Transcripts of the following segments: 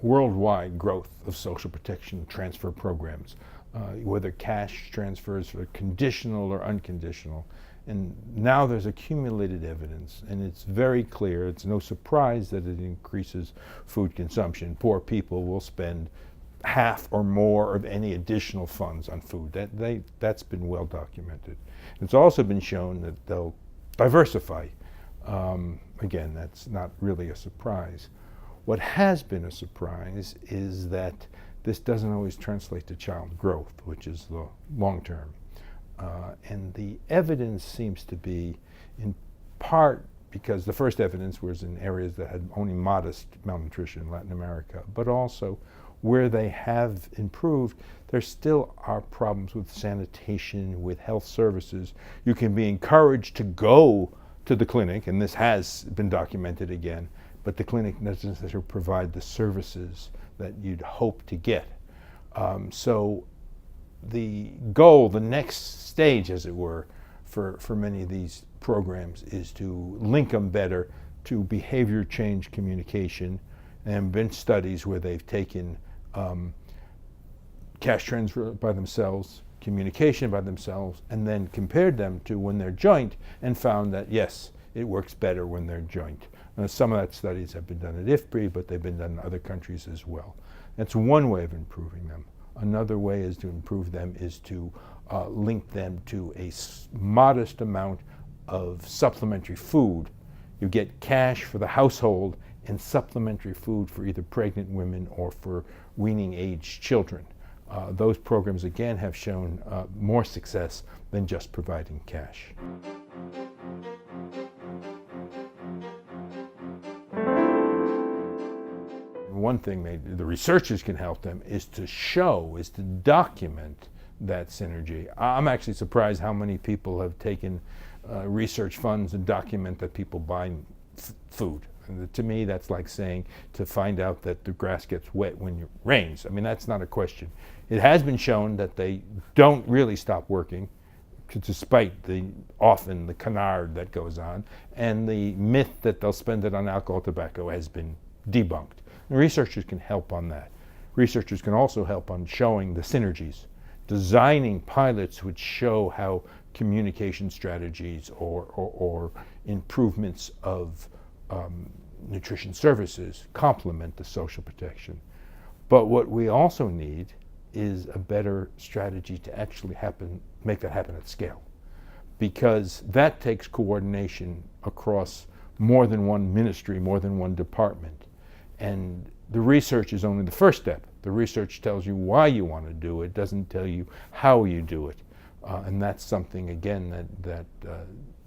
worldwide growth of social protection transfer programs, whether cash transfers are conditional or unconditional. And now there's accumulated evidence, and it's very clear, it's no surprise that it increases food consumption. Poor people will spend half or more of any additional funds on food. That's been well documented. It's also been shown that they'll diversify. Again, that's not really a surprise. What has been a surprise is that this doesn't always translate to child growth, which is the long term. And the evidence seems to be in part because the first evidence was in areas that had only modest malnutrition in Latin America, but also where they have improved, there still are problems with sanitation, with health services. You can be encouraged to go to the clinic, and this has been documented again, but the clinic doesn't necessarily provide the services that you'd hope to get. So the goal, the next stage, as it were, for many of these programs is to link them better to behavior change communication. And there have been studies where they've taken cash transfer by themselves, communication by themselves, and then compared them to when they're joint and found that, yes, it works better when they're joint. Some of that studies have been done at IFPRI, but they've been done in other countries as well. That's one way of improving them. Another way is to improve them is to link them to a modest amount of supplementary food. You get cash for the household and supplementary food for either pregnant women or for weaning age children. Those programs again have shown more success than just providing cash. One thing the researchers can help them is to document that synergy. I'm actually surprised how many people have taken research funds and document that people buy food. And to me, that's like saying to find out that the grass gets wet when it rains. I mean, that's not a question. It has been shown that they don't really stop working, despite often the canard that goes on, and the myth that they'll spend it on alcohol, tobacco has been debunked. And researchers can help on that. Researchers can also help on showing the synergies, designing pilots which show how communication strategies or improvements of nutrition services complement the social protection. But what we also need is a better strategy to actually make that happen at scale, because that takes coordination across more than one ministry, more than one department. And the research is only the first step. The research tells you why you want to do it, doesn't tell you how you do it. And that's something, again, that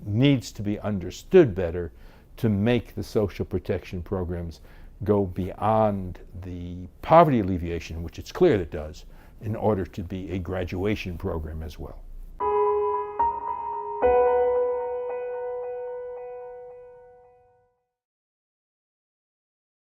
needs to be understood better to make the social protection programs go beyond the poverty alleviation, which it's clear it does, in order to be a graduation program as well.